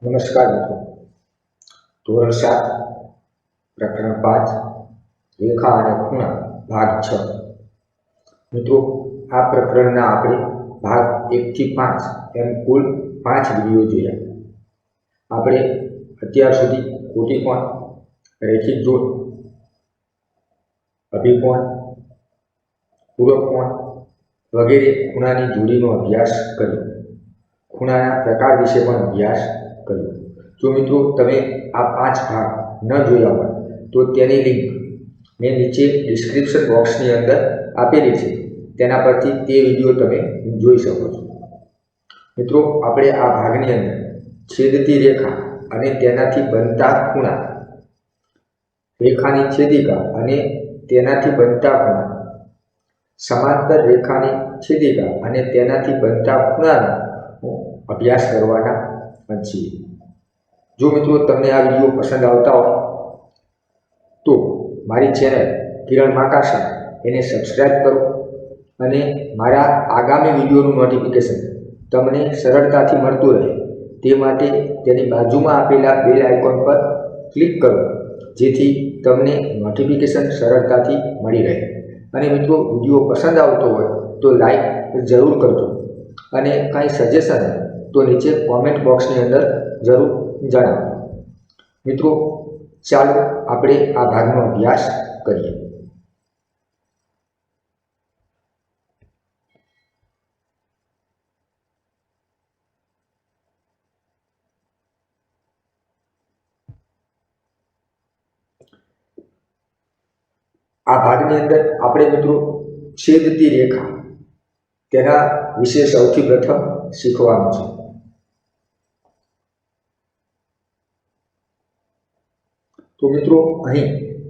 नमस्कार मित्रों। ધોરણ 7 પ્રકરણ 5 રેખા અને ખૂણા ભાગ 6। મિત્રો, આ પ્રકરણના આપણે ભાગ 1 થી 5 એમ કુલ 5 વિડીયો જોયા। આપણે અત્યાર સુધી કોટિકોણ, રેખિક જોડ, અભિકોણ, પૂરક કોણ વગેરે ખૂણાની જોડીનો અભ્યાસ કર્યો। ખૂણાના પ્રકાર વિશે પણ અભ્યાસ કર્યો। જો મિત્રો તમે આ 5 ભાગ ન જોયા હોય તો તેની લિંક મેં નીચે ડિસ્ક્રિપ્શન બોક્સની અંદર આપેલી છે, તેના પરથી તે વિડીયો તમે જોઈ શકો છો। મિત્રો, આપણે આ ભાગની અંદર છેદતી રેખા અને તેનાથી બનતા ખૂણા, રેખાની છેદિકા અને તેનાથી બનતા ખૂણા, સમાંતર રેખાની છેદિકા અને તેનાથી બનતા ખૂણાનો અભ્યાસ કરવાના છીએ। જો મિત્રો તમને આ વિડીયો પસંદ આવતા હોય તો મારી ચેનલ કિરણ માકાસા એને સબસ્ક્રાઇબ કરો અને મારા આગામી વિડીયોનું નોટિફિકેશન તમને સરળતાથી મળતું રહે તે માટે તેની બાજુમાં આપેલા બેલ આઇકોન પર ક્લિક કરો, જેથી તમને નોટિફિકેશન સરળતાથી મળી રહે। અને મિત્રો, વિડીયો પસંદ આવતો હોય તો લાઈક જરૂર કરજો અને કાંઈ સજેશન તો નીચે કોમેન્ટ બોક્સની અંદર જરૂર જણાવો। મિત્રો, ચાલો આપણે આ ભાગનો અભ્યાસ કરીએ। આ ભાગની અંદર આપણે મિત્રો છેદતી રેખા તેના વિશે સૌથી પ્રથમ શીખવાનું છે। તો મિત્રો, અહીં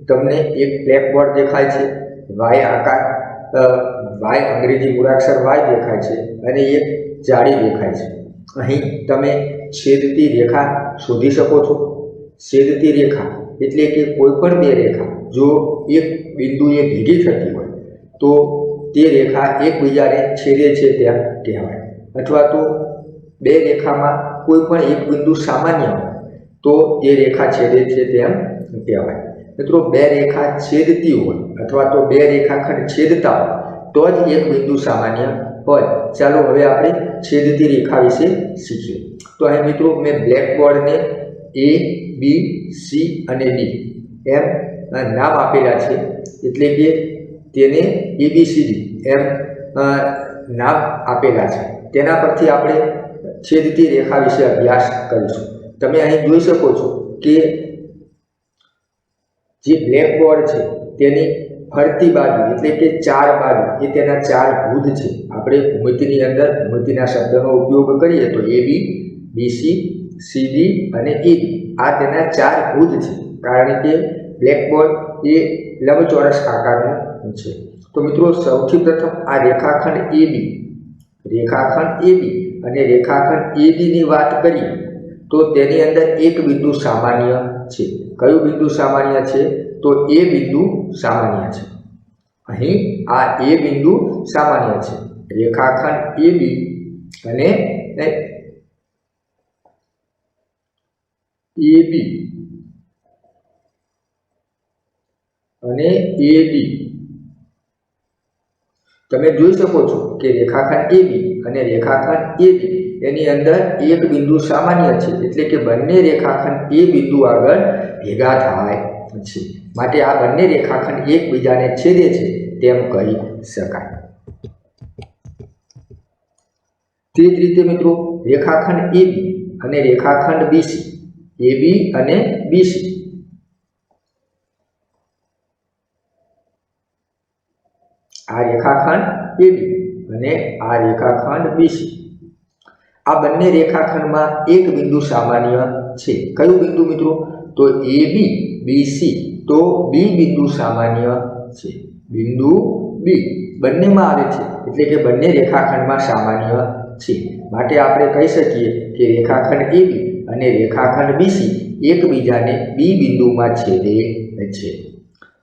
તમને એક બ્લેકબોર્ડ દેખાય છે, વાય આકાર, વાય અંગ્રેજી મૂળાક્ષર વાય દેખાય છે અને એક જાળી દેખાય છે। અહીં તમે છેદતી રેખા શોધી શકો છો। છેદતી રેખા એટલે કે કોઈ પણ બે રેખા જો એક બિંદુએ ભેગી થતી હોય તો તે રેખા એકબીજાને છેદે છે તેમ કહેવાય, અથવા તો બે રેખામાં કોઈ પણ એક બિંદુ સામાન્ય હોય તો તે રેખા છેદે છે તેમ કહેવાય। મિત્રો, બે રેખા છેદતી હોય અથવા તો બે રેખાખંડ છેદતા હોય તો જ એક બિંદુ સામાન્ય હોય। ચાલો હવે આપણે છેદતી રેખા વિશે શીખીએ। તો અહીં મિત્રો મેં બ્લેકબોર્ડને A, B, C અને D એમ નામ આપેલા છે, એટલે કે તેને ABCD એમ નામ આપેલા છે। તેના પરથી આપણે છેદતી રેખા વિશે અભ્યાસ કરીશું। તમે અહીં જોઈ શકો છો કે જે બ્લેકબોર્ડ છે તેની ફરતી બાજુ એટલે કે ચાર બાજુ એ તેના ચાર ભુજ છે। આપણે ભૂમિતિની અંદર ભૂમિતિના શબ્દનો ઉપયોગ કરીએ તો AB, BC, CD અને AD આ તેના ચાર ભુજ છે, કારણ કે બ્લેકબોર્ડ એ લંબચોરસ આકારનું છે। તો મિત્રો, સૌથી પ્રથમ આ રેખાખંડ AB અને રેખાખંડ AD ની વાત કરીએ તો તેની અંદર એક બિંદુ સામાન્ય છે। કયું બિંદુ સામાન્ય છે? તો એ બિંદુ સામાન્ય છે। અહીં આ એ બિંદુ સામાન્ય છે। રેખાખંડ AB અને AD તમે જોઈ શકો છો કે રેખાખંડ AB અને રેખાખંડ AD એની અંદર એક બિંદુ સામાન્ય છે, એટલે કે બંને રેખાખંડ એ બિંદુ આગળ ભેગા થાય છે, માટે આ બંને રેખાખંડ એકબીજાને છેદે છે તેમ કહી શકાય। તે જ રીતે મિત્રો, રેખાખંડ AB અને રેખાખંડ BC, AB અને BC આ રેખાખંડ AB અને આ રેખાખંડ BC આ બંને રેખાખંડમાં એક બિંદુ સામાન્ય છે। કયું બિંદુ મિત્રો? તો AB, BC તો B બિંદુ સામાન્ય છે। બિંદુ B બંનેમાં આવે છે, એટલે કે બંને રેખાખંડમાં સામાન્ય છે, માટે આપણે કહી શકીએ કે રેખાખંડ AB અને રેખાખંડ BC એકબીજાને B બિંદુમાં છેદે છે।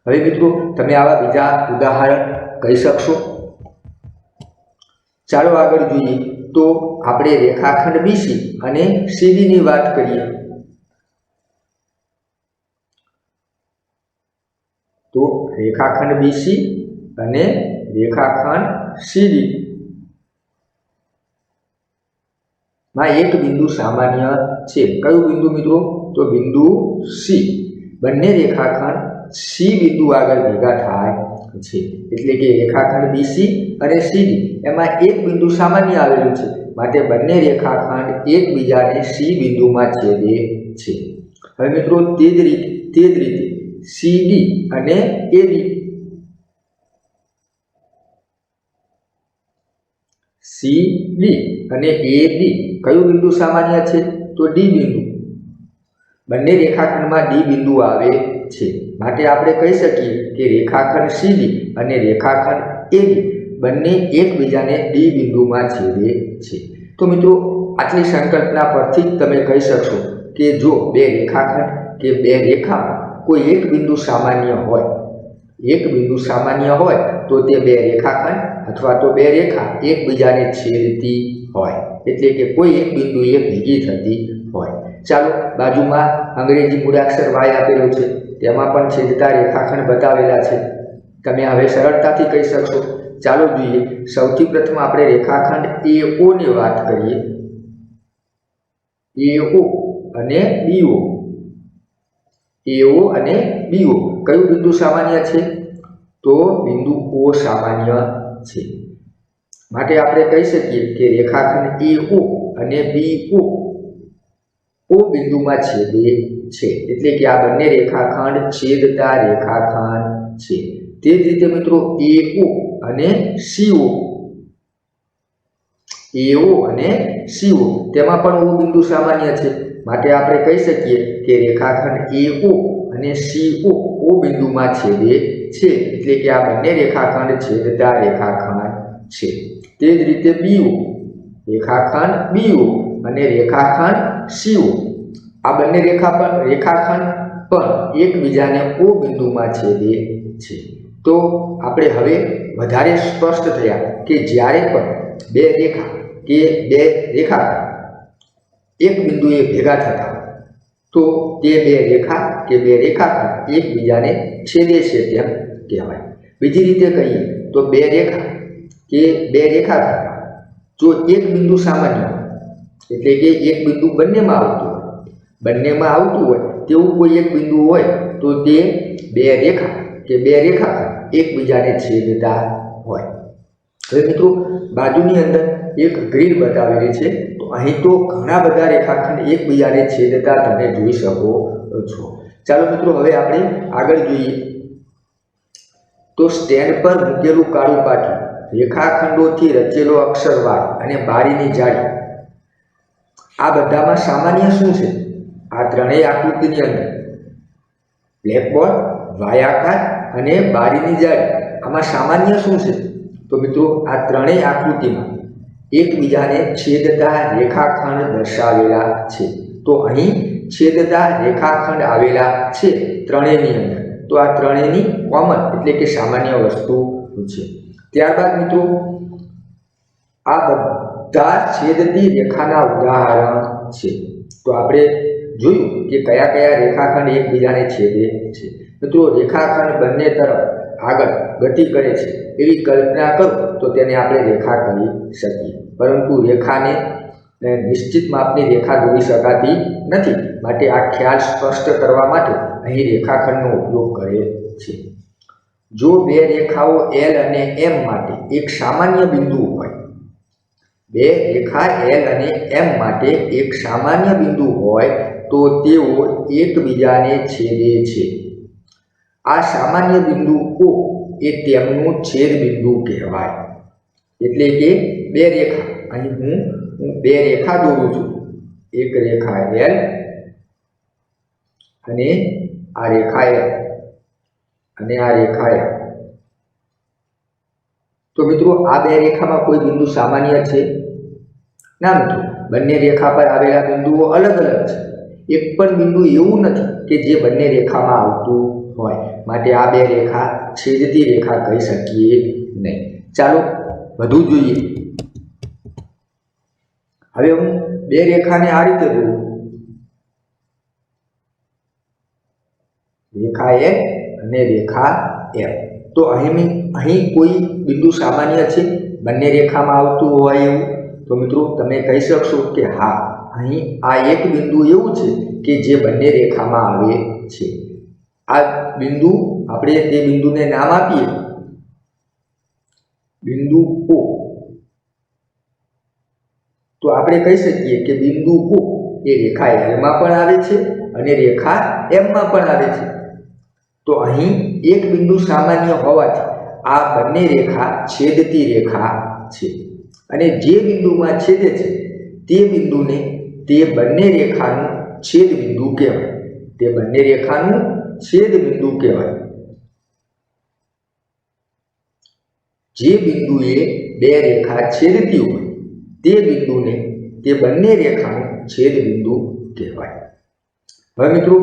હવે મિત્રો, તમે આવા બીજા ઉદાહરણ કહી શકશો? ચાલો આગળ જોઈએ તો આપણે રેખાખંડ BC અને CD ની વાત કરીએ તો રેખાખંડ BC અને રેખાખંડ CD માં એક બિંદુ સામાન્ય છે. કયું બિંદુ મિત્રો? તો બિંદુ C. બંને રેખાખંડ C બિંદુ આગળ ભેગા થાય છે, એટલે કે રેખાખંડ BC અને CD એમાં એક બિંદુ સામાન્ય આવેલું છે, માટે બંને રેખાખંડ એકબીજાને C બિંદુમાં છેદે છે. હવે મિત્રો તે જ રીતે CD અને AD CD અને AD કયું બિંદુ સામાન્ય છે? તો D બિંદુ. બંને રેખાખંડમાં D બિંદુ આવે છે, માટે આપણે કહી શકીએ કે રેખાખંડ CD અને રેખાખંડ AD બંને એકબીજાને D બિંદુમાં છેદે છે. તો મિત્રો આટલી સંકલ્પના પરથી જ તમે કહી શકશો કે જો બે રેખાખંડ કે બે રેખામાં કોઈ એક બિંદુ સામાન્ય હોય તો તે બે રેખાખંડ અથવા તો બે રેખા એકબીજાને છેદતી હોય, એટલે કે કોઈ એક બિંદુ એ ભેગી થતી હોય. ચાલો બાજુમાં અંગ્રેજી મૂળાક્ષર y આપેલો છે, તેમાં પણ છેદતા રેખાખંડ બતાવેલા છે. તમે હવે સરળતાથી કહી શકશો. ચાલો જોઈએ. સૌથી પ્રથમ આપણે રેખાખંડ AO ની વાત કરીએ. AO અને BO. AO અને BO કયું બિંદુ સામાન્ય છે? તો બિંદુ O સામાન્ય છે, માટે આપણે કહી શકીએ કે રેખાખંડ AO અને BO O બિંદુમાં છેદે છે, એટલે કે આ બંને રેખાખંડ છેદતા રેખાખંડ છે. તે જ રીતે મિત્રો AO અને CO તેમાં પણ O બિંદુ સામાન્ય છે, માટે આપણે કહી શકીએ કે રેખાખંડ AO અને CO O બિંદુમાં છેદે છે, એટલે કે આ બંને રેખાખંડ છેદતા રેખાખંડ છે. તે જ રીતે BO, રેખાખંડ BO અને રેખાખંડ CO આ બંને રેખાખંડ પણ એકબીજાને O બિંદુમાં છેદે છે. તો આપણે હવે વધારે સ્પષ્ટ થયા કે જ્યારે પણ બે રેખા કે બે રેખાખંડ એક બિંદુએ ભેગા થતા તો તે બે રેખા કે બે રેખાખંડ એકબીજાને છેદે છે તેમ કહેવાય. બીજી રીતે કહીએ તો બે રેખા કે બે રેખાખંડ જો એક બિંદુ સામાન્ય હોય, એટલે કે એક બિંદુ બંનેમાં આવતું હોય તેવું કોઈ એક બિંદુ હોય તો તે બે રેખા કે બે રેખાખંડ એકબીજાને છેદતા હોય. હવે મિત્રો બાજુની અંદર એક ગ્રીડ બતાવેલી છે, તો અહીં તો ઘણા બધા રેખાખંડ એકબીજાને છેદતા તમે જોઈ શકો છો. ચાલો મિત્રો હવે આપણે આગળ જોઈએ. તો સ્ટેન્ડ પર મૂકેલું કાળું પાટિયું, રેખાખંડોથી રચેલો અક્ષર Y અને બારીની જાળી, આ બધામાં સામાન્ય શું છે? આ ત્રણેય આકૃતિની અંદર બ્લેકબોર્ડ, Y આકાર અને બારીની જાળી, આમાં સામાન્ય શું છે? તો મિત્રો આ ત્રણેય આકૃતિમાં એકબીજાને છેદતા રેખાખંડ દર્શાવેલા છે. તો અહીં છેદતા રેખાખંડ આવેલા છે ત્રણેયની અંદર, તો આ ત્રણેયની કોમન એટલે કે સામાન્ય વસ્તુ છે. ત્યારબાદ મિત્રો આ બધા છેદતી રેખાના ઉદાહરણ છે. તો આપણે જોયું કે કયા કયા રેખાખંડ એકબીજાને છેદે છે. મિત્રો રેખાખંડ બંને તરફ આગળ ગતિ કરે છે એવી કલ્પના કરો તો તેને આપણે રેખા કહી શકીએ, પરંતુ રેખાને નિશ્ચિત માપની રેખા દોરી શકાતી નથી, માટે આ ખ્યાલ સ્પષ્ટ કરવા માટે અહીં રેખાખંડનો ઉપયોગ કરે છે. જો બે રેખાઓ L અને M માટે એક સામાન્ય બિંદુ હોય, બે રેખા L અને M માટે એક સામાન્ય બિંદુ હોય તો તેઓ એકબીજાને છેદે છે. આ સામાન્ય બિંદુ O એ તેમનું છેદ બિંદુ કહેવાય. એટલે કે બે રેખા, અહીં હું બે રેખા દોરું છું, એક રેખા L અને આ રેખા L અને આ રેખા L. તો મિત્રો આ બે રેખામાં કોઈ બિંદુ સામાન્ય છે? ના મિત્રો, બંને રેખા પર આવેલા બિંદુઓ અલગ અલગ છે. એક પણ બિંદુ એવું નથી કે જે બંને રેખામાં આવતું હોય, માટે આ બે રેખા છેદતી રેખા કહી શકીએ નહીં. ચાલો વધુ જોઈએ. હવે હું બે રેખાને આ રીતે દોરું, રેખા એ અને રેખા એફ. તો અહીં કોઈ બિંદુ સામાન્ય છે બંને રેખામાં આવતું હોય એવું? તો મિત્રો તમે કહી શકશો કે હા, અહીં આ એક બિંદુ એવું છે કે જે બંને રેખામાં આવે છે. આ બિંદુ આપણે તે બિંદુને નામ આપીએ બિંદુ O. તો આપણે કહી શકીએ કે બિંદુ O એ રેખા L માં પણ આવે છે અને રેખા M માં પણ આવે છે. તો અહીં એક બિંદુ સામાન્ય હોવાથી આ બંને રેખા છેદતી રેખા છે અને જે બિંદુમાં છેદે છે તે બિંદુને તે બંને રેખાનું છેદ બિંદુ કહેવાય. તે બંને રેખાનું છેદ બિંદુ કહેવાય. જે બિંદુએ બે રેખા છેદતી હોય તે બિંદુને તે બંને રેખાનું છેદ બિંદુ કહેવાય. હવે મિત્રો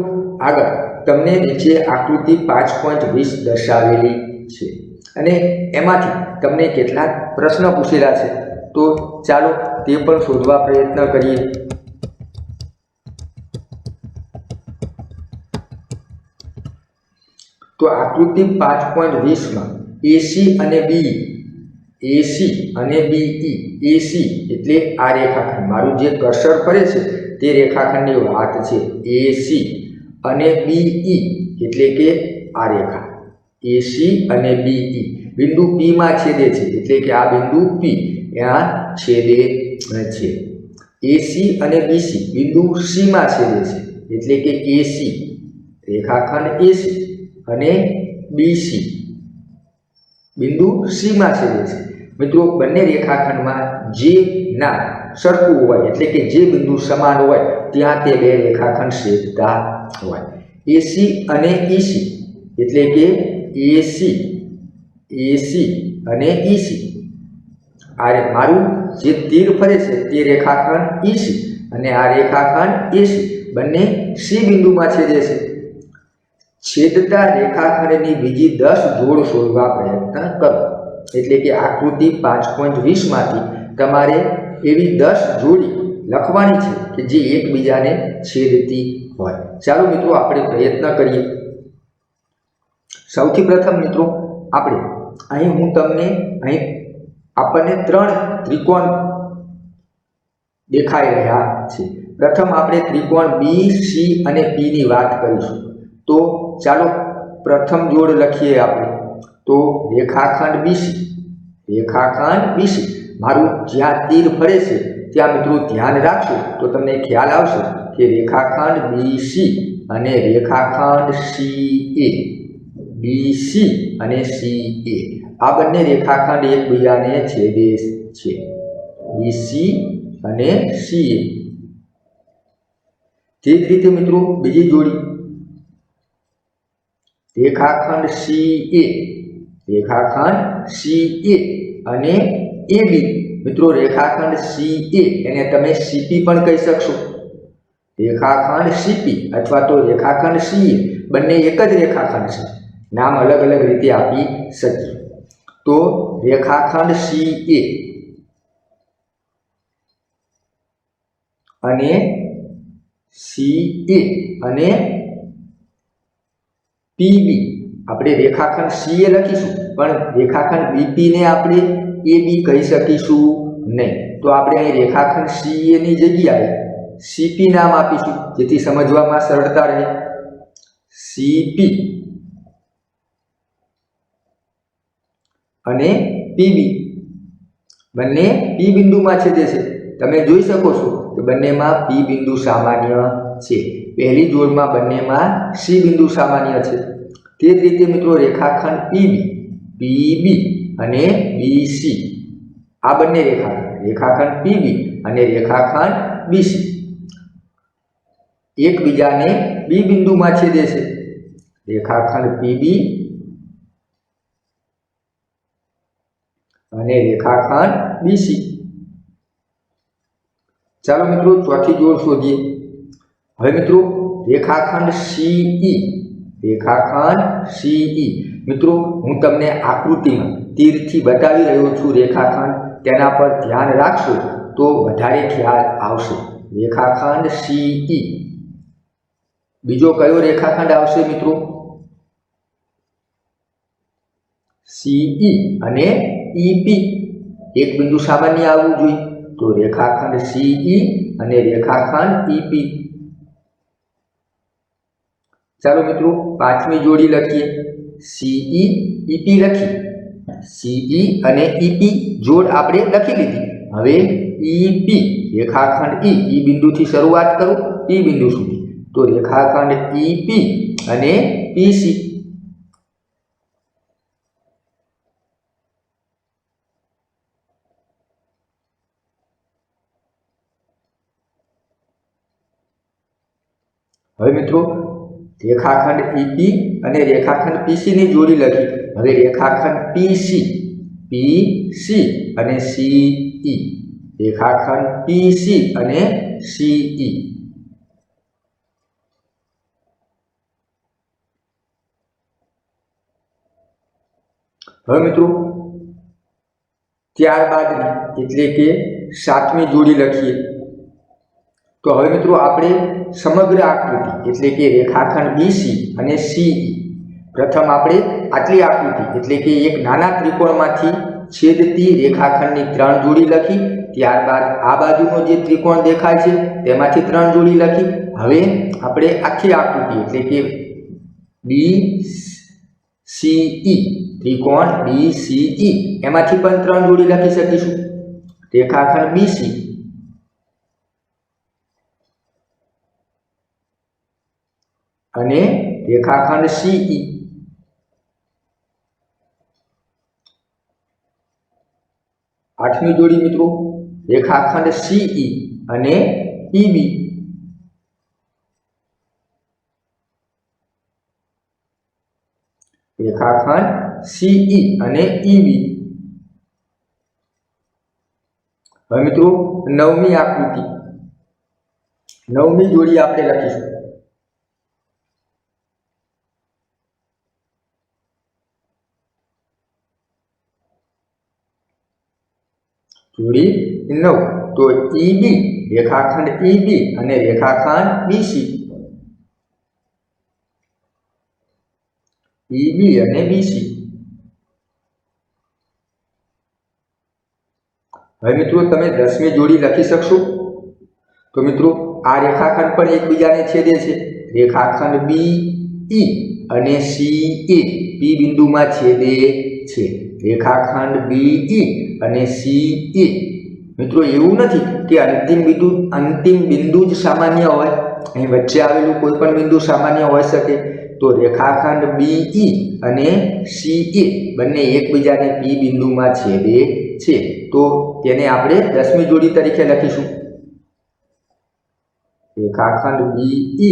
આગળ તમને નીચે આકૃતિ 5.20 દર્શાવેલી છે અને એમાંથી તમને કેટલાક પ્રશ્ન પૂછેલા છે. તો ચાલો તે પણ શોધવા પ્રયત્ન કરીએ. તો આકૃતિ 5.20 AC અને BE, AC અને BE, AC એટલે આ રેખાખંડ, મારું જે કર્સર ફરે છે તે રેખાખંડની વાત છે. AC અને BE એટલે કે આ રેખા AC અને BE બિંદુ P માં છેદે છે એટલે કે આ બિંદુ P ત્યાં છેદે છે. AC અને BC બિંદુ C માં છેદે છે એટલે કે AC રેખાખંડ AC અને BC બિંદુ C માં છેદે છે. મિત્રો બંને રેખાખંડમાં જે નામ સરખું હોય એટલે કે જે બિંદુ સમાન હોય ત્યાં તે બે રેખાખંડ છેદતા હોય. AC અને EC એટલે કે AC અને EC આ મારું જે તીર ફરે છે તે રેખાખંડ EC અને આ રેખાખંડ AC બંને C બિંદુમાં છેદે છે. છેદતા રેખાખંડની બીજી 10 જોડ શોધવા પ્રયત્ન કરો. એટલે કે આકૃતિ 5.20 માંથી તમારે એવી 10 જોડી લખવાની છે કે જે એકબીજાને છેદતી હોય. ચાલો મિત્રો આપણે પ્રયત્ન કરીએ. સૌથી પ્રથમ મિત્રો આપણે અહીં આપણને 3 ત્રિકોણ દેખાઈ રહ્યા છે. પ્રથમ આપણે ત્રિકોણ BC અને P ની વાત કરીશું. તો ચાલો પ્રથમ જોડ લખીએ આપણે. તો રેખાખંડ BC મારું જ્યાં તીર ફરે છે ત્યાં મિત્રો ધ્યાન રાખજો તો તમને ખ્યાલ આવશે કે રેખાખંડ BC અને રેખાખંડ CA, BC અને CA આ બંને રેખાખંડ એકબીજાને છેદે છે. BC અને CA. તે જ રીતે મિત્રો બીજી જોડી રેખાખંડ CA અને AB. મિત્રો રેખાખંડ CA એને તમે CP પણ કહી શકશો. રેખાખંડ CP અથવા તો રેખાખંડ CA બંને એક જ રેખાખંડ છે, નામ અલગ અલગ રીતે આપી શકીએ. તો રેખાખંડ CA અને PB આપણે રેખાખંડ CA લખીશું પણ રેખાખંડ BP ને આપણે AB કહી શકીશું નહીં. તો આપણે અહીં રેખાખંડ CA ની જગ્યાએ CP નામ આપીશું જેથી સમજવામાં સરળતા રહે. CP અને PB બંને P બિંદુમાં છેદે છે. તમે જોઈ શકો છો કે બંનેમાં P બિંદુ સામાન્ય છે. પહેલી જોડમાં બંનેમાં C બિંદુ સામાન્ય છે. તે જ રીતે મિત્રો રેખાખંડ PB અને BC આ બંને રેખાખંડ PB અને રેખાખંડ BC એકબીજાને B બિંદુમાં છેદે છે. રેખાખંડ PB અને રેખાખંડ BC. ચાલો મિત્રો ચોથી જોડ શોધીએ. હવે મિત્રો રેખાખંડ CE મિત્રો હું તમને આકૃતિમાં તીરથી બતાવી રહ્યો છું રેખાખંડ, તેના પર ધ્યાન રાખશો તો વધારે ખ્યાલ આવશે। રેખાખંડ CE। બીજો કયો રેખાખંડ આવશે મિત્રો? CE અને EP। એક બિંદુ સામાન્ય આવવું જોઈએ, તો રેખાખંડ CE અને રેખાખંડ EP। ચાલો મિત્રો પાંચમી જોડી લખીએ। CE EP લખી, CE અને EP જોડ આપણે લખી લીધી। હવે EP રેખાખંડ E બિંદુથી શરૂઆત કરું P બિંદુ સુધી, તો રેખાખંડ EP અને PC। હવે મિત્રો રેખાખંડ EP અને રેખાખંડ PC ની જોડી લખી। હવે રેખાખંડ PC અને CE, રેખાખંડ PC અને CE। હવે મિત્રો ત્યારબાદની એટલે કે સાતમી જોડી લખીએ। તો હવે મિત્રો આપણે સમગ્ર આકૃતિ એટલે કે રેખાખંડ BC અને CE, પ્રથમ આપણે આટલી આકૃતિ એટલે કે એક નાના ત્રિકોણમાંથી છેદતી રેખાખંડની 3 જોડી લખી। ત્યારબાદ આ બાજુનો જે ત્રિકોણ દેખાય છે તેમાંથી 3 જોડી લખી। હવે આપણે આખી આકૃતિ એટલે કે BCE ત્રિકોણ BCE એમાંથી પણ 3 જોડી લખી શકીશું। રેખાખંડ BC અને રેખાખંડ CE। આઠમી જોડી મિત્રો રેખાખંડ CE અને EB। રેખાખંડ CE અને EB। હવે મિત્રો નવમી આકૃતિ, નવમી જોડી આપણે લખીશું। જોડી 9, તો EB રેખાખંડ EB અને રેખાખંડ BC। EB અને BC। હવે મિત્રો તમે 10મી જોડી લખી શકશો? તો મિત્રો આ રેખાખંડ પણ એકબીજાને છેદે છે। રેખાખંડ BE અને CA P બિંદુમાં છેદે છે। રેખાખંડ BE અને CA મિત્રો એવું નથી કે અંતિમ બિંદુ જ સામાન્ય હોય, અહીં વચ્ચે આવેલું કોઈ પણ બિંદુ સામાન્ય હોઈ શકે। તો રેખાખંડ BE અને CA બંને એકબીજાને P બિંદુમાં છેદે છે, તો તેને આપણે 10મી જોડી તરીકે લખીશું। રેખાખંડ BE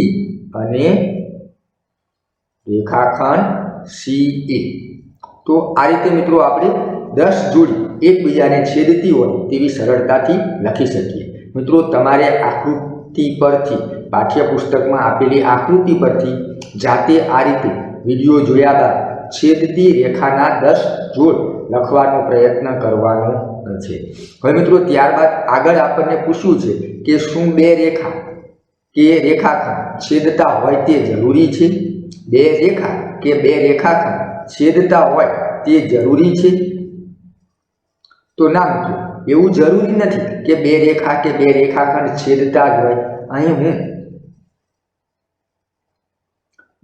અને રેખાખંડ CA। તો આ રીતે મિત્રો આપણે 10 જોડી એકબીજાને છેદતી હોય તેવી સરળતાથી લખી શકીએ। મિત્રો તમારે આકૃતિ પરથી પાઠ્યપુસ્તકમાં આપેલી આકૃતિ પરથી જાતે આ રીતે વિડીયો જોયા બાદ છેદતી રેખાના 10 જોડ લખવાનો પ્રયત્ન કરવાનો છે। હવે મિત્રો ત્યારબાદ આગળ આપણને પૂછ્યું છે કે શું બે રેખા કે રેખાખંડ છેદતા હોય તે જરૂરી છે? બે રેખા કે બે રેખાખંડ છેદતા હોય તે જરૂરી છે? તો ના મિત્રો, એવું જરૂરી નથી કે બે રેખા કે બે રેખાખંડ છેદતા જ હોય। અહીં હું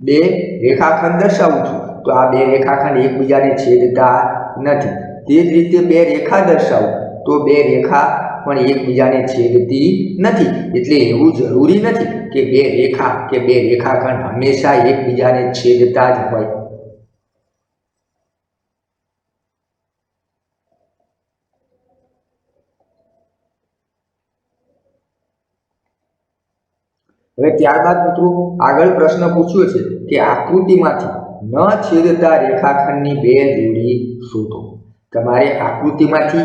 બે રેખાખંડ દર્શાવું છું, તો આ બે રેખાખંડ એકબીજાને છેદતા નથી। તે જ રીતે બે રેખા દર્શાવું તો બે રેખા પણ એકબીજાને છેદતી નથી। એટલે એવું જરૂરી નથી કે બે રેખા કે બે રેખાખંડ હંમેશા એકબીજાને છેદતા જ હોય। હવે ત્યારબાદ મિત્રો આગળ પ્રશ્ન પૂછ્યો છે કે આકૃતિમાંથી ન છેદતા રેખાખંડની બે જોડી શોધો। તમારે આકૃતિમાંથી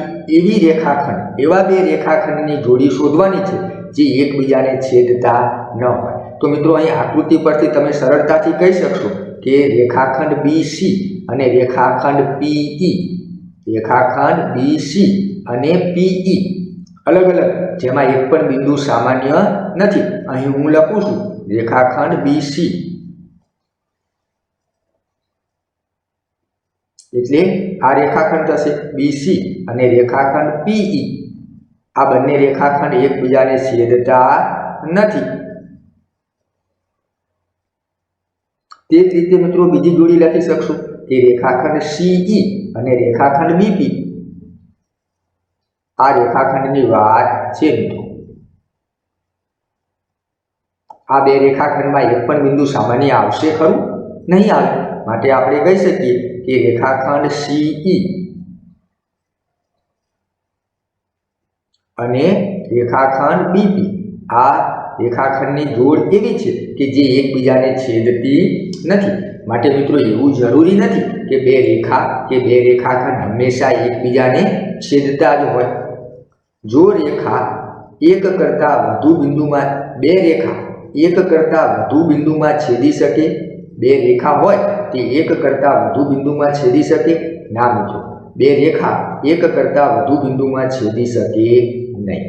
એવા બે રેખાખંડની જોડી શોધવાની છે જે એકબીજાને છેદતા ન હોય। તો મિત્રો અહીં આકૃતિ પરથી તમે સરળતાથી કહી શકશો કે રેખાખંડ BC અને રેખાખંડ PE, રેખાખંડ BC અને PE अलग अलग जेमां एक पण बिंदु सामान्य नहीं। अहीं हूँ लखुं छुं रेखाखंड बीसी एटले आ रेखाखंड थशे बीसी अने रेखाखंड पीई। आ बंने रेखाखंड एकबीजाने छेदता नहीं। ते ज रीते मित्रों बीजी जोड़ी लखी शकशो कि रेखाखंड सीई अने रेखाखंड बीपी। आ रेखाखंडनी वात छे मित्रों। आ बे रेखाखंडमां एक पण बिंदु सामान्य आवशे खरुं? नहीं आवे। माटे आपणे कही सकीए कि रेखाखंड सीई अने रेखाखंड बीपी आ रेखाखंडनी जोड़ एवी छे कि जे एकबीजाने छेदती नथी। माटे मित्रों एवुं जरूरी नथी कि बे रेखा के बे रेखाखंड हमेशा एकबीजाने छेदता ज होय। जो रेखा एक करता वधु बिंदुमां बे रेखा एक करता वधु बिंदुमां छेदी शके, बे रेखा होय ते एक करता वधु बिंदुमां छेदी शके ना मित्रों। बे रेखा एक करता वधु बिंदुमां छेदी शके नहीं।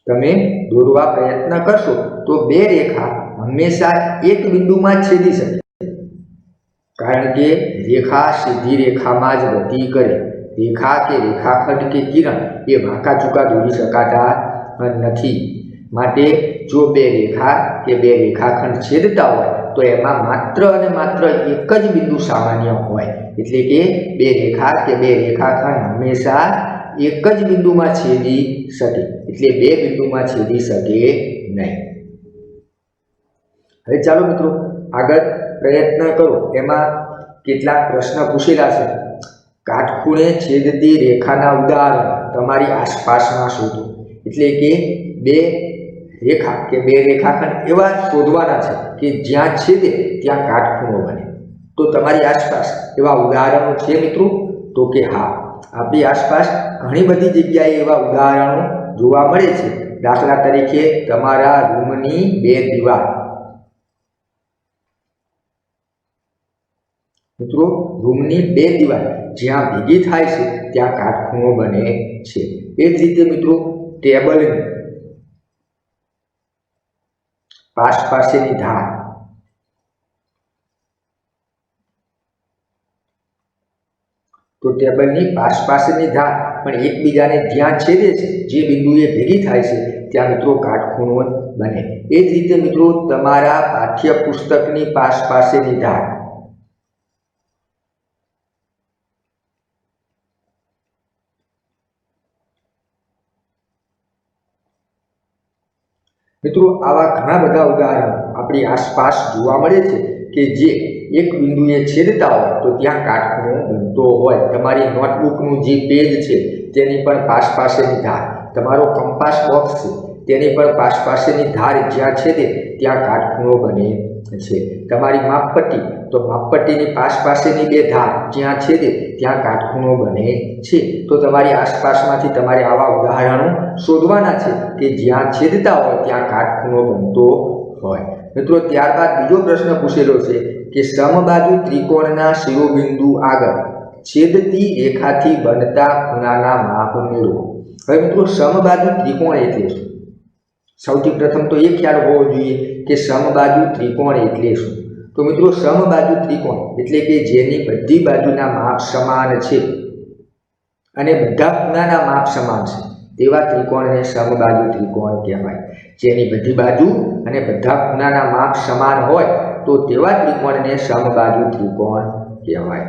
तमे दोरवा प्रयत्न करशो तो बे रेखा हमेशा एक बिंदुमां छेदी शके, कारण के रेखा सीधी रेखामां ज गति करे। रेखा के रेखाखंड के किरण ये वांका चूका दौरी शकाता नहीं। माटे जो बे रेखा के बे रेखाखंड छेदता होय तो एमां मात्र अने मात्र एक ज बिंदु सामान्य होय। एटले के बे रेखा के बे रेखाखंड हमेशा एक ज बिंदुमां छेदी शके, एटले बे बिंदुमां छेदी शके नहीं। हवे चालो मित्रों आगळ प्रयत्न करो। एमां केटलाक प्रश्न पूछेला छे। काटखूणे छेदती रेखाना उदाहरण तमारी आसपासना शोधो। एटले के बे रेखा के बे रेखाखंड एवा शोधवाना छे कि ज्यां छेदे त्यां काटखूणो बने। तो तमारी आसपास एवा उदाहरणों छे मित्रों? तो के हाँ, आपणी आसपास घणी बधी जग्याए एवा उदाहरणों जोवा मळे छे। दाखला तरीके तमारा रूमनी बे दीवार। मित्रों रूमनी बे दीवार ज्यां भेगी थाय छे त्यां काटखूणो बने छे। ए ज रीते मित्रों टेबलनी पासपासेनी धार, तो टेबलनी पासपासेनी धार पण एकबीजाने ज्यां छेदे छे जे बिंदुए भेगी थाय छे त्यां मित्रों काटखूणो बने। ए ज रीते मित्रों तमारा पाठ्यपुस्तकनी पासपासेनी धार, मित्रों आवा घणा बधा उदाहरण अपनी आसपास जोवा मळे छे कि जे एक बिंदुए छेदता होय तो त्यां काटखूणो बनतो होय। तमारी नोटबुकनुं जे पेज छे तेनी पण पासपासेनी धार, तमारो कंपास बॉक्स छे तेनी पण पासपासेनी धार ज्यां छेदे त्यां काटखूणो बने छे। तमारी मापपट्टी तो मापपट्टीनी पासपासेनी बे धार ज्यां छेदे त्यां काटखूणो बने छे। तो तमारी आसपासमांथी तमारे आवा उदाहरणों शोधवाना छे कि ज्यां छेदता होय त्यां काटखूणो बनतो होय। मित्रों त्यारबाद बीजो प्रश्न पूछेलो छे कि समबाजु त्रिकोणना शिरोबिंदु आगळ छेदती रेखाथी बनता खूणाना माप मेळवो। हवे मित्रों समबाजु त्रिकोण एटले शुं? सौथी प्रथम तो ये ख्याल होवो जोईए कि समबाजु त्रिकोण एटले शुं। तो मित्रों समबाजु त्रिकोण एटले के जेनी बधी बाजुना माप समान छे अने बधा खूणाना माप समान छे तेवा त्रिकोणने समबाजु त्रिकोण कहेवाय। जेनी बधी बाजू अने बधा खूणाना माप समान होय तो तेवा त्रिकोणने समबाजु त्रिकोण कहेवाय।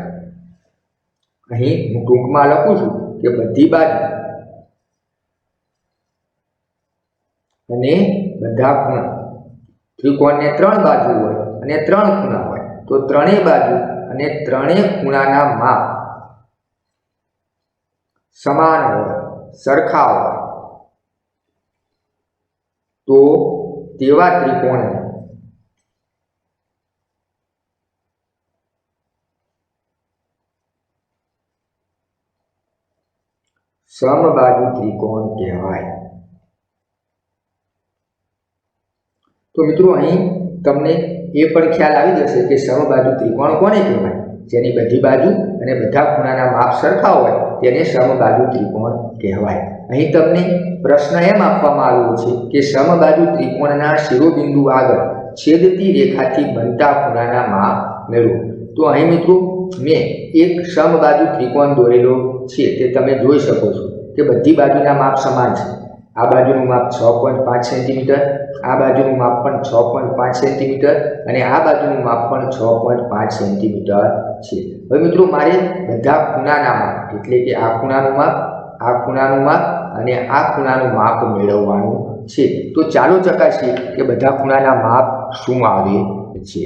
अहीं हूँ टूंकमां लखुं छुं कि बधी बाजू अने बधा खूणा, त्रिकोणने त्रण बाजू होय अने त्रण खूणा होय तो त्रणेय बाजू अने त्रणेय खूणाना माप समान होय, सरखा होय तो तेवा त्रिकोणने समबाजु त्रिकोण कहेवाय। तो मित्रों अहीं तमने ए पण ख्याल आवी जशे कि समबाजु त्रिकोण कोने कहेवाय? जेनी बधी बाजू अने बधा खूणाना माप सरखा होय તેને સમબાજુ ત્રિકોણ કહેવાય। અહીં તમને પ્રશ્ન એમ આપવામાં આવ્યો છે કે સમબાજુ ત્રિકોણના શિરોબિંદુ આગળ છેદતી રેખાથી બનતા ખૂણાના માપ મેળવો। તો અહીં મિત્રો મેં એક સમબાજુ ત્રિકોણ દોરેલો છે, તે તમે જોઈ શકો છો કે બધી બાજુના માપ સમાન છે। આ બાજુનું માપ 6.5 સેન્ટીમીટર, આ બાજુનું માપ પણ 6.5 સેન્ટીમીટર અને આ બાજુનું માપ પણ 6.5 સેન્ટીમીટર છે। હવે મિત્રો મારે બધા ખૂણાના માપ એટલે કે આ ખૂણાનું માપ, આ ખૂણાનું માપ અને આ ખૂણાનું માપ મેળવવાનું છે। તો ચાલો ચકાસીએ કે બધા ખૂણાના માપ શું આવે છે।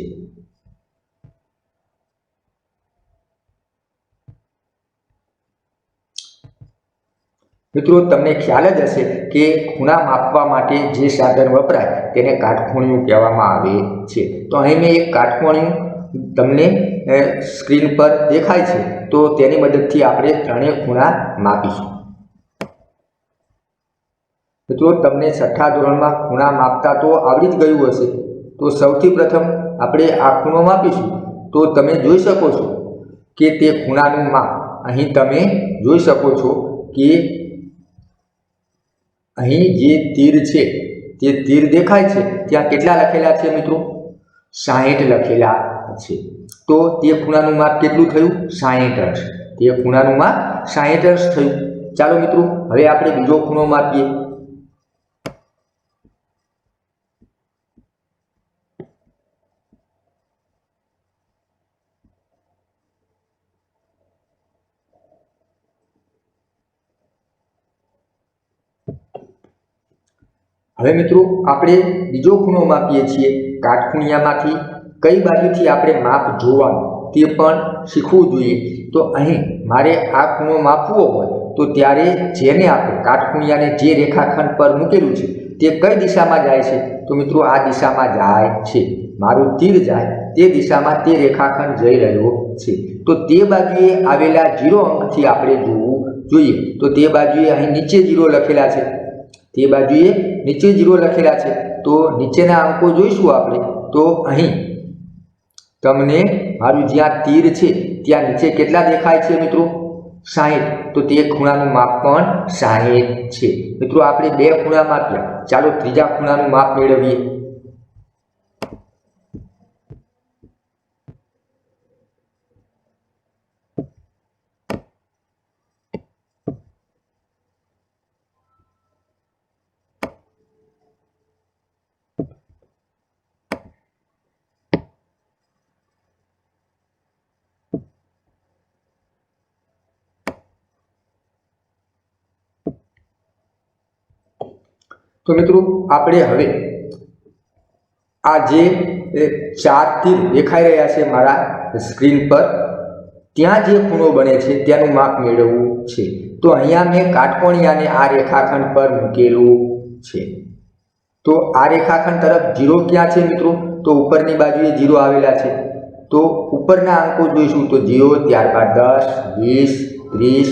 મિત્રો તમને ખ્યાલ જ હશે કે ખૂણા માપવા માટે જે સાધન વપરાય તેને કાટખૂણિયું કહેવામાં આવે છે। તો અહીં મેં એક કાટખૂણિયું તમને સ્ક્રીન પર દેખાય છે, તો તેની મદદથી આપણે ત્રણેય ખૂણા માપીશું। મિત્રો તમને છઠ્ઠા ધોરણમાં ખૂણા માપતા તો આવડી જ ગયું હશે। તો સૌથી પ્રથમ આપણે આ ખૂણો માપીશું। તો તમે જોઈ શકો છો કે તે ખૂણાનું માપ અહીં તમે જોઈ શકો છો કે અહીં જે તીર છે તે તીર દેખાય છે ત્યાં કેટલા લખેલા છે મિત્રો? 60 લખેલા છે। તો તે ખૂણાનું માપ કેટલું થયું? 60 અંશ। તે ખૂણાનું માપ 60 અંશ થયું। ચાલો મિત્રો હવે આપણે બીજો ખૂણો માપીએ। હવે મિત્રો આપણે બીજો ખૂણો માપીએ છીએ। કાટખૂણિયામાંથી કઈ બાજુથી આપણે માપ જોવાનું તે પણ શીખવું જોઈએ। તો અહીં મારે આ ખૂણો માપવો હોય તો ત્યારે જેને આપણે કાટખૂણિયાને જે રેખાખંડ પર મૂકેલું છે તે કઈ દિશામાં જાય છે? તો મિત્રો આ દિશામાં જાય છે। મારું તીર જાય તે દિશામાં તે રેખાખંડ જઈ રહ્યો છે। તો તે બાજુએ આવેલા 0 અંકથી આપણે જોવું જોઈએ। તો તે બાજુએ અહીં નીચે 0 લખેલા છે, તે બાજુએ નીચે 0 લખેલા છે। તો નીચેના અંકો જોઈશું આપણે। તો અહીં તમને મારું જ્યાં તીર છે ત્યાં નીચે કેટલા દેખાય છે મિત્રો? 60। તો તે ખૂણાનું માપ પણ 60 છે। મિત્રો આપણે બે ખૂણા માપ્યા, ચાલો ત્રીજા ખૂણાનું માપ મેળવીએ। તો મિત્રો આપણે હવે આ જે 4 તીર દેખાઈ રહ્યા છે મારા સ્ક્રીન પર, ત્યાં જે ખૂણો બને છે તેનું માપ મેળવવું છે। તો અહીંયા મેં કાટખૂણિયાને આ રેખાખંડ પર મૂકેલું છે। તો આ રેખાખંડ તરફ 0 ક્યાં છે મિત્રો? તો ઉપરની બાજુએ 0 આવેલા છે। તો ઉપરના અંકો જોઈશું તો 0, ત્યારબાદ 10, 20, 30,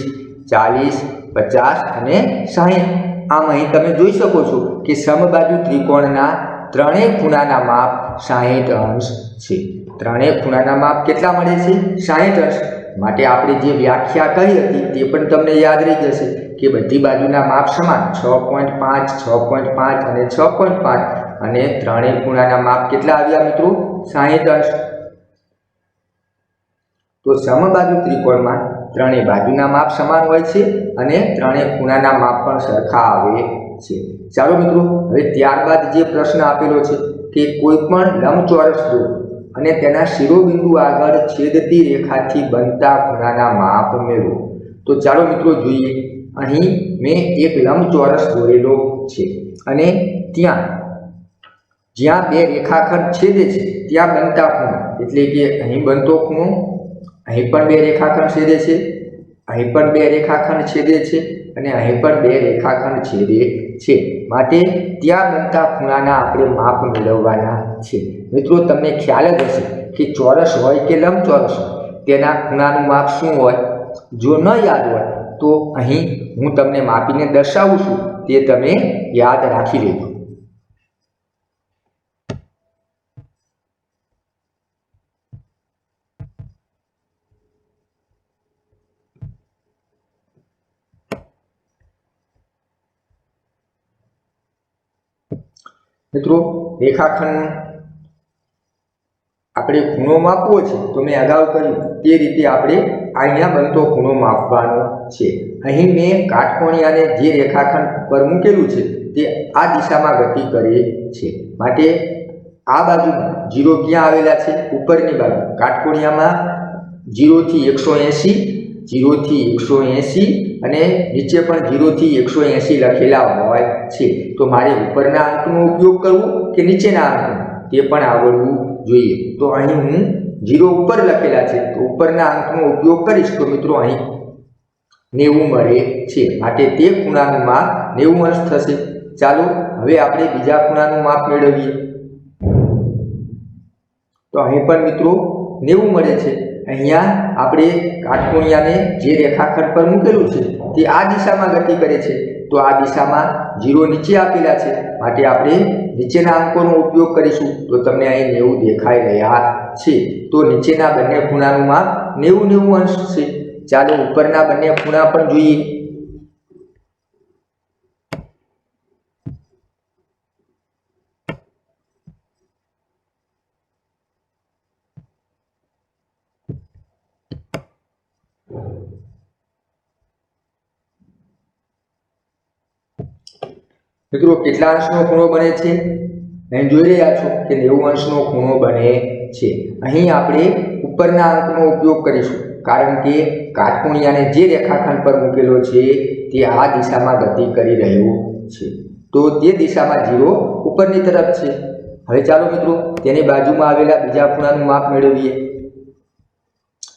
40, 50 અને 60। આમ અહીં તમે જોઈ શકો છો કે સમબાજુ ત્રિકોણના ત્રણેય ખૂણાના માપ 60 અંશ છે। ત્રણેય ખૂણાના માપ કેટલા મળે છે? 60 અંશ। માટે આપણે જે વ્યાખ્યા કહી હતી તે પણ તમને યાદ રહી જશે કે બધી બાજુના માપ સમાન 6.5, 6.5 અને 6.5 અને ત્રણેય ખૂણાના માપ કેટલા આવ્યા મિત્રો? 60 અંશ। તો સમબાજુ ત્રિકોણમાં ત્રણેય બાજુના માપ સમાન હોય છે અને ત્રણેય ખૂણાના માપ પણ સરખા આવે છે। ચાલો મિત્રો હવે ત્યારબાદ જે પ્રશ્ન આપેલો છે કે કોઈ પણ લંબચોરસ દોરો અને તેના શિરોબિંદુ આગળ છેદતી રેખાથી બનતા ખૂણાના માપ મેળવો। તો ચાલો મિત્રો જોઈએ। અહીં મેં એક લંબચોરસ દોરેલો છે અને ત્યાં જ્યાં બે રેખાખંડ છેદે છે ત્યાં બનતા ખૂણા એટલે કે અહીં બનતો ખૂણો, અહીં પણ બે રેખાખંડ છેદે છે, અહીં પણ બે રેખાખંડ છેદે છે અને અહીં પણ બે રેખાખંડ છેદે છે। માટે ત્યાં બનતા ખૂણાના આપણે માપ મેળવવાના છે। મિત્રો તમને ખ્યાલ જ હશે કે ચોરસ હોય કે લંબચોરસ હોય તેના ખૂણાનું માપ શું હોય? જો ન યાદ હોય તો અહીં હું તમને માપીને દર્શાવું છું, તે તમે યાદ રાખી લેજો। મિત્રો રેખાખંડ આપણે ખૂણો માપવો છે તો મેં અગાઉ કહ્યું તે રીતે આપણે અહીંયા બનતો ખૂણો માપવાનો છે. અહીં મેં કાટખૂણિયાને જે રેખાખંડ પર મૂકેલું છે તે આ દિશામાં ગતિ કરે છે. માટે આ બાજુમાં 0 ક્યાં આવેલા છે? ઉપરની બાજુ. કાટખૂણિયામાં 0 થી 180, 0 થી 180 અને નીચે પણ 0 થી 180 લખેલા હોય છે. તો મારે ઉપરના અંકનો ઉપયોગ કરવો કે નીચેના અંકનો તે પણ આવડવું જોઈએ. તો અહીં હું 0 ઉપર લખેલા છે તો ઉપરના અંકનો ઉપયોગ કરીશ તો મિત્રો અહીં 90 મળે છે. માટે તે ખૂણાનું માપ 90 અંશ થશે. ચાલો હવે આપણે બીજા ખૂણાનું માપ મેળવીએ. તો અહીં પણ મિત્રો 90 મળે છે. અહીંયા આપણે કાટખૂણિયાને જે રેખાખંડ પર મૂકેલું છે તે આ દિશામાં ગતિ કરે છે તો આ દિશામાં 0 નીચે આપેલા છે માટે આપણે નીચેના અંકોનો ઉપયોગ કરીશું. તો તમને અહીં 90 દેખાઈ રહ્યા છે. તો નીચેના બંને ખૂણાનું માપ 90 અંશ છે. ચાલો ઉપરના બંને ખૂણા પણ જોઈએ. મિત્રો કેટલા અંશનો ખૂણો બને છે? અહીં જોઈ રહ્યા છો કે 90 અંશનો ખૂણો બને છે. અહીં આપણે ઉપરના અંકનો ઉપયોગ કરીશું કારણ કે કાટખૂણિયાને જે રેખાખંડ પર મૂકેલો છે તે આ દિશામાં ગતિ કરી રહ્યો છે તો તે દિશામાં 0 ઉપરની તરફ છે. હવે ચાલો મિત્રો તેની બાજુમાં આવેલા બીજા ખૂણાનું માપ મેળવીએ.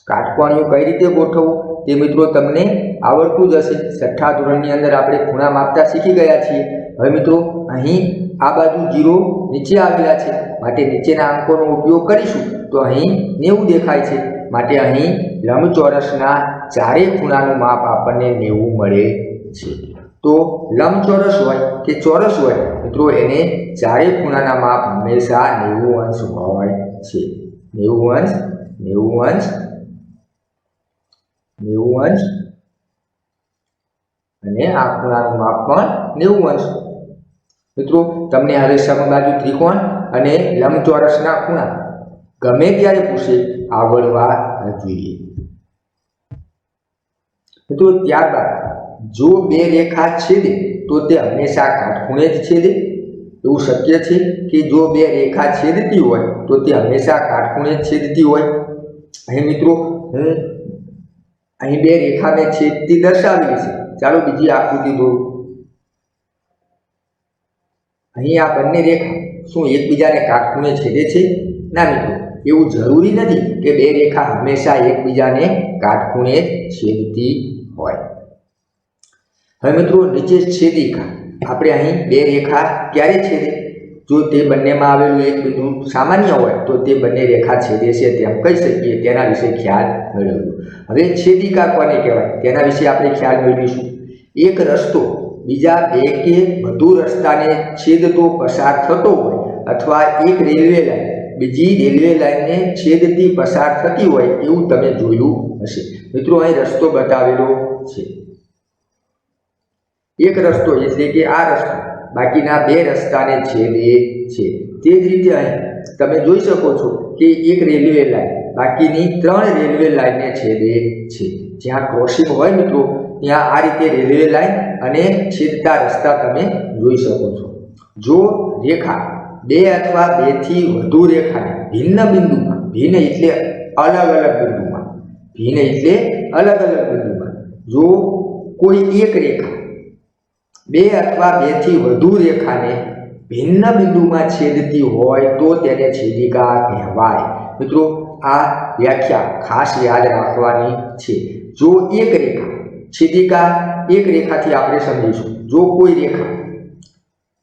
કાટખૂણિયું કઈ રીતે ગોઠવવું તે મિત્રો તમને આવડતું જ હશે. 6થા ધોરણની અંદર આપણે ખૂણા માપતા શીખી ગયા છીએ. હવે મિત્રો અહીં આ બાજુ 0 નીચે આવેલા છે માટે નીચેના અંકોનો ઉપયોગ કરીશું તો અહીં 90 દેખાય છે. માટે અહીં લંબચોરસના ચારે ખૂણાનું માપ આપણને 90 મળે છે. તો લંબચોરસ હોય કે ચોરસ હોય મિત્રો એને ચારે ખૂણાના માપ હંમેશા 90 અંશ હોય છે. 90 અંશ, 90 અંશ, 90 અંશ અને આ ખૂણાનું માપ પણ 90 અંશ. મિત્રો તમને હવે સમબાજુ ત્રિકોણ અને લંબચોરસના ખૂણા ગમે ત્યારે પૂછે આવડવા જોઈએ. મિત્રો ત્યારબાદ જો બે રેખા છેદે તો તે હંમેશા કાટખૂણે જ છેદે? એવું શક્ય છે કે જો બે રેખા છેદતી હોય તો તે હંમેશા કાટખૂણે જ છેદતી હોય? અહીં મિત્રો હું અહીં બે રેખાને છેદતી દર્શાવેલી છે. ચાલો બીજી આકૃતિ દોરું. અહીં આ બંને રેખા શું એકબીજાને કાટખૂણે છેદે છે? ના મિત્રો, એવું જરૂરી નથી કે બે રેખા હંમેશા એકબીજાને કાટખૂણે છેદતી હોય. હવે મિત્રો નીચે છેદિકા. આપણે અહીં બે રેખા ક્યારે છેદે? જો તે બંનેમાં આવેલું એક બિંદુ સામાન્ય હોય તો તે બંને રેખા છેદે છે તેમ કહી શકીએ. તેના વિશે ખ્યાલ મેળવ્યો. હવે છેદિકા કોને કહેવાય તેના વિશે આપણે ખ્યાલ મેળવીશું. એક રસ્તો બીજા બે કે વધુ રસ્તાને છેદતો પસાર થતો હોય અથવા એક રેલવે લાઇન બીજી રેલવે લાઇનને છેદતી પસાર થતી હોય એવું તમે જોયું હશે. મિત્રો અહીં રસ્તો બતાવેલો છે. એક રસ્તો એટલે કે આ રસ્તો બાકીના બે રસ્તાને છેદે છે. તે જ રીતે અહીં તમે જોઈ શકો છો કે એક રેલવે લાઇન બાકીની 3 રેલવે લાઇનને છેદે છે. જ્યાં ક્રોસિંગ હોય મિત્રો ત્યાં આ રીતે રેલવે લાઇન અને છેદતા રસ્તા તમે જોઈ શકો છો. જો રેખા બે અથવા બેથી વધુ રેખાને ભિન્ન બિંદુમાં, ભિન્ન એટલે અલગ અલગ બિંદુમાં, ભિન્ન એટલે અલગ અલગ બિંદુમાં, જો કોઈ એક રેખા બે અથવા બેથી વધુ રેખાને ભિન્ન બિંદુમાં છેદતી હોય તો તેને છેદિકા કહેવાય. મિત્રો આ વ્યાખ્યા ખાસ યાદ રાખવાની છે. જો એક રેખા, છેદિકા એક રેખાથી આપણે સમજીશું. જો કોઈ રેખા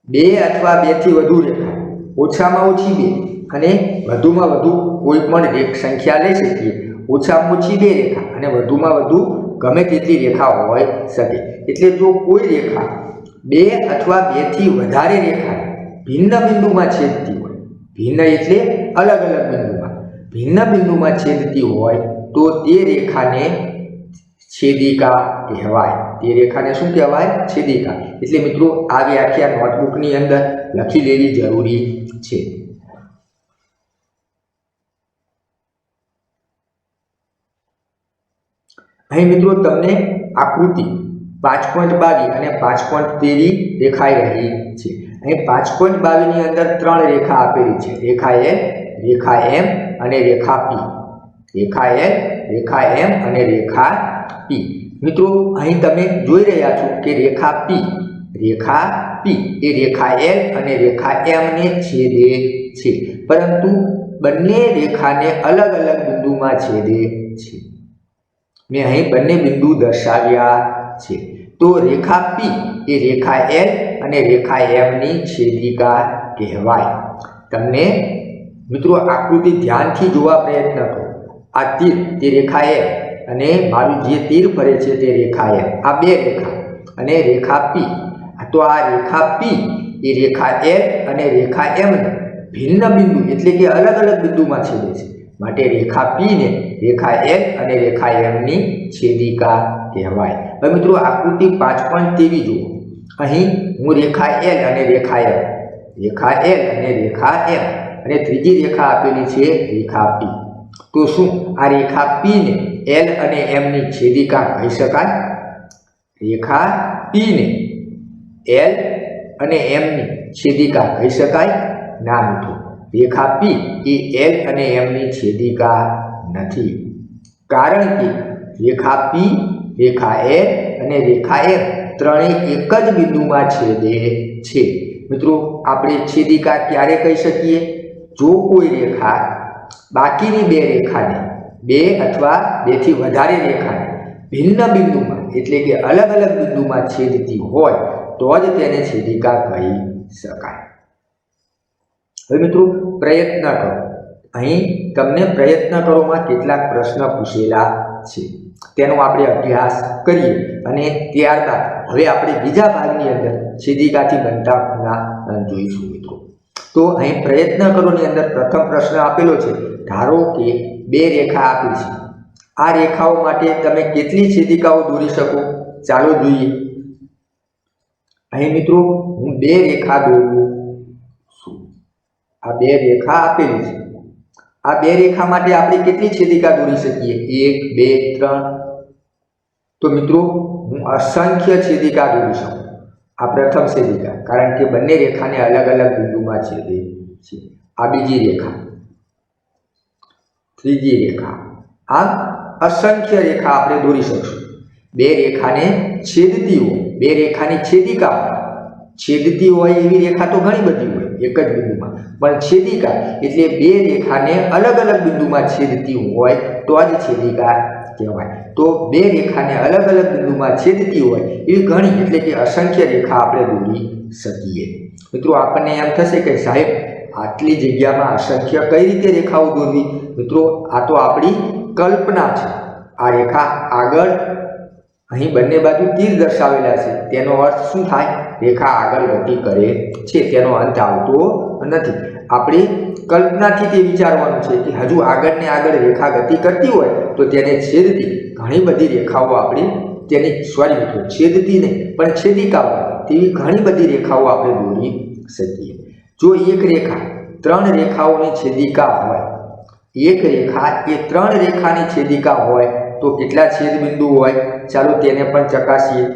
બે અથવા બેથી વધુ રેખા, ઓછામાં ઓછી બે અને વધુમાં વધુ કોઈ પણ સંખ્યા લઈ શકીએ. ઓછામાં ઓછી બે રેખા અને વધુમાં વધુ ગમે તેટલી રેખા હોઈ શકે. એટલે જો કોઈ રેખા બે અથવા બેથી વધારે રેખા ભિન્ન બિંદુમાં છેદતી હોય, ભિન્ન એટલે અલગ અલગ બિંદુમાં, ભિન્ન બિંદુમાં છેદતી હોય તો તે રેખાને છેદિકા કહેવાય. તે રેખાને શું કહેવાય? છેદિકા. એટલે મિત્રો આ વ્યાખ્યા નોટબુકની અંદર લખી લેવી જરૂરી છે. અહીં મિત્રો તમને આકૃતિ 5.22 અને 5.23 દેખાઈ રહી છે. અહીં 5.22 ની અંદર 3 રેખા આપેલી છે, રેખા L, રેખા M અને રેખા P. રેખા L, રેખા M અને રેખા P. મિત્રો અહીં તમે જોઈ રહ્યા છો કે રેખા P એ રેખા L અને રેખા M ને છેદે છે, પરંતુ બંને રેખાને અલગ અલગ બિંદુમાં છેદે છે. મેં અહીં બંને બિંદુ દર્શાવ્યા છે. તો રેખા P એ રેખા L અને રેખા M ની છેદિકા કહેવાય. તમને મિત્રો આકૃતિ ધ્યાનથી જોવા પ્રયત્ન કરો. આ તીર તે રેખા L અને મારું જે તીર ફરે છે તે રેખા M. આ બે રેખા અને રેખા P. તો આ રેખા P એ રેખા L અને રેખા M ને ભિન્ન બિંદુ એટલે કે અલગ અલગ બિંદુમાં છેદે છે. માટે રેખા P ને રેખા L અને રેખા M ની છેદિકા કહેવાય. હવે મિત્રો આકૃતિ 5.23 જુઓ. અહીં હું રેખા L અને રેખા M, રેખા L અને રેખા M અને ત્રીજી રેખા આપેલી છે રેખા P. તો શું આ રેખા P ને L અને M ની છેદિકા કહી શકાય? રેખા P ને L અને M ની છેદિકા કહી શકાય? ના મિત્રો, રેખા P એ L અને M ની છેદિકા નથી. કારણ કે રેખા P, રેખા L અને રેખા M ત્રણેય એક જ બિંદુમાં છેદે છે. મિત્રો આપણે છેદિકા ક્યારે કહી શકીએ? જો કોઈ રેખા બાકીની બે રેખાને, બે અથવા બેથી વધારે રેખાને ભિન્ન બિંદુમાં એટલે કે અલગ અલગ બિંદુમાં છેદતી હોય તો જ તેને છેદિકા કહી શકાય. હવે મિત્રો પ્રયત્ન કરો. અહીં તમને પ્રયત્ન કરોમાં કેટલાક પ્રશ્ન પૂછેલા છે, તેનો આપણે અભ્યાસ કરીએ અને ત્યારબાદ હવે આપણે બીજા ભાગની અંદર છેદિકાથી બનતા ખૂણા જોઈશું મિત્રો. તો અહીં પ્રયત્ન કરોની અંદર પ્રથમ પ્રશ્ન આપેલો છે. ધારો કે બે રેખા આપી છે. આ રેખાઓ માટે તમે કેટલી છેદિકાઓ દોરી શકો? ચાલો જોઈએ. અહીં મિત્રો હું બે રેખા દોરું છું. આ બે રેખા આપેલી છે. આ બે રેખા માટે આપણે કેટલી છેદિકા દોરી શકીએ? 1, 2, 3. તો મિત્રો હું અસંખ્ય છેદિકા દોરી શકું. આ પ્રથમ છેદિકા, કારણ કે બંને રેખાને અલગ અલગ બિંદુમાં છેદે છે. આ બીજી રેખા, ત્રીજી રેખા. આમ અસંખ્ય રેખા આપણે દોરી શકશું. બે રેખાને છેદતી હોય, બે રેખાની છેદિકા છેદતી હોય એવી રેખા તો ઘણી બધી હોય એક જ બિંદુમાં, પણ છેદિકા એટલે બે રેખાને અલગ અલગ બિંદુમાં છેદતી હોય તો જ છેદિકા કહેવાય. તો બે રેખાને અલગ અલગ બિંદુમાં છેદતી હોય એવી ઘણી એટલે કે અસંખ્ય રેખા આપણે દોરી શકીએ. મિત્રો આપણને એમ થશે કે સાહેબ આટલી જગ્યામાં અસંખ્ય કઈ રીતે રેખાઓ દોરવી? મિત્રો આ તો આપણી કલ્પના છે. આ રેખા આગળ અહીં બંને બાજુ તીર દર્શાવેલા છે, તેનો અર્થ શું થાય? રેખા આગળ ગતિ કરે છે, તેનો અંત આવતો નથી. આપણી કલ્પનાથી તે વિચારવાનું છે કે હજુ આગળ ને આગળ રેખા ગતિ કરતી હોય તો તેને છેદતી ઘણી બધી રેખાઓ આપણી તેની મિત્રો છેદતી નહીં પણ છેદિકાઓ તેવી ઘણી બધી રેખાઓ આપણે દોરી શકીએ. જો એક રેખા ત્રણ રેખાઓની છેદિકા હોય, એક રેખા એ ત્રણ રેખાની છેદિકા હોય તો કેટલા છેદ બિંદુ હોય? ચાલો તેને પણ ચકાસીએ.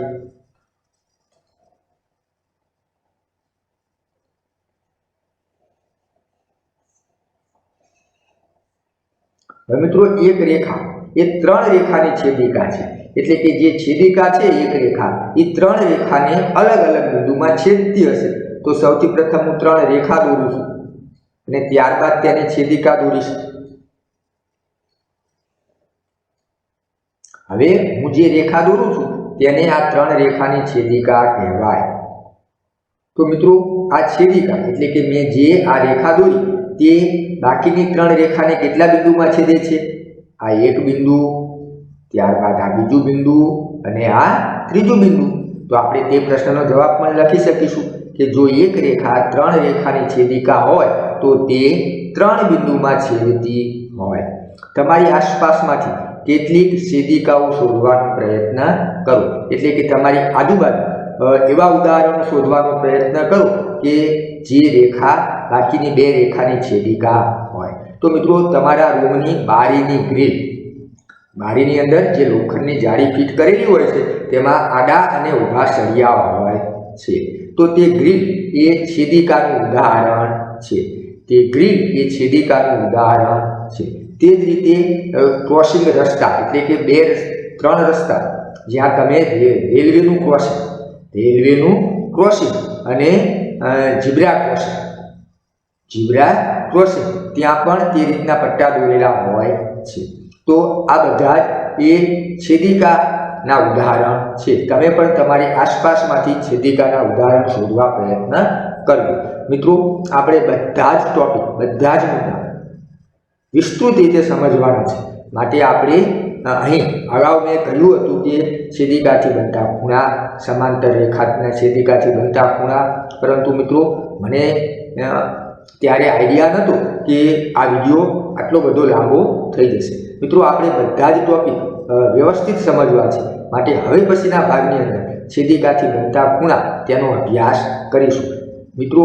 હવે મિત્રો એક રેખા એ ત્રણ રેખાની છેદિકા છે, એટલે કે જે છેદિકા છે એક રેખા એ ત્રણ રેખાને અલગ અલગ બિંદુમાં છેદતી હશે. તો સૌથી પ્રથમ હું ત્રણ રેખા દોરું છું અને ત્યારબાદ તેની છેદિકા દોરીશ. હવે હું જે રેખા દોરું છું તેને આ ત્રણ રેખાની છેદિકા કહેવાય. તો મિત્રો આ છેદિકા એટલે કે મેં જે આ રેખા દોરી તે બાકીની ત્રણ રેખાને કેટલા બિંદુમાં છેદે છે? આ એક બિંદુ, ત્યારબાદ આ બીજું બિંદુ અને આ ત્રીજું બિંદુ. તો આપણે તે પ્રશ્નનો જવાબ પણ લખી શકીશું કે જો એક રેખા ત્રણ રેખાની છેદિકા હોય તો તે ત્રણ બિંદુમાં છેદતી હોય. તમારી આસપાસમાંથી કેટલીક છેદિકાઓ શોધવાનો પ્રયત્ન કરો. એટલે કે તમારી આજુબાજુ એવા ઉદાહરણો શોધવાનો પ્રયત્ન કરો કે જે રેખા બાકીની બે રેખાની છેદિકા હોય. તો મિત્રો તમારા રૂમની બારીની ગ્રીલ, બારીની અંદર જે લોખંડની જાળી ફિટ કરેલી હોય છે તેમાં આડા અને ઊભા સળિયા હોય છે. તો તે ગ્રીલ એ છેદિકાનું ઉદાહરણ છે. તે ગ્રીલ એ છેદિકાનું ઉદાહરણ છે. તે જ રીતે ક્રોસિંગ રસ્તા એટલે કે ત્રણ રસ્તા જ્યાં તમે રેલવેનું ક્રોસિંગ અને ઝીબ્રા ક્રોસિંગ ત્યાં પણ તે રીતના પટ્ટા દોરેલા હોય છે. તો આ બધા જ એ છેદિકાના ઉદાહરણ છે. તમે પણ તમારી આસપાસમાંથી છેદિકાના ઉદાહરણ શોધવા પ્રયત્ન કરજો. મિત્રો આપણે બધા જ ટોપિક, બધા જ મુદ્દા વિસ્તૃત રીતે સમજવાના છે. માટે આપણે અહીં અગાઉ મેં કહ્યું હતું કે છેદિકાથી બનતા ખૂણા, સમાંતર રેખાના છેદિકાથી બનતા ખૂણા, પરંતુ મિત્રો મને ત્યારે આઈડિયા નહોતો કે આ વિડીયો આટલો બધો લાંબો થઈ જશે. મિત્રો આપણે બધા જ ટોપિક વ્યવસ્થિત સમજવા છે. માટે હવે પછીના ભાગની અંદર છેદિકાથી બનતા ખૂણા તેનો અભ્યાસ કરીશું. મિત્રો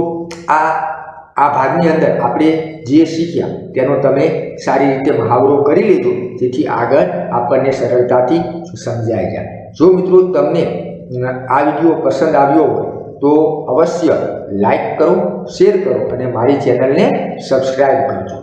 આ ભાગની અંદર આપણે જે શીખ્યા તેનો તમે સારી રીતે મહાવરો કરી લેજો, જેથી આગળ આપણને સરળતાથી સમજાઈ જાય. જો મિત્રો તમને આ વિડીયો પસંદ આવ્યો હોય તો અવશ્ય લાઈક કરો, શેર કરો અને મારી ચેનલને સબસ્ક્રાઈબ કરજો.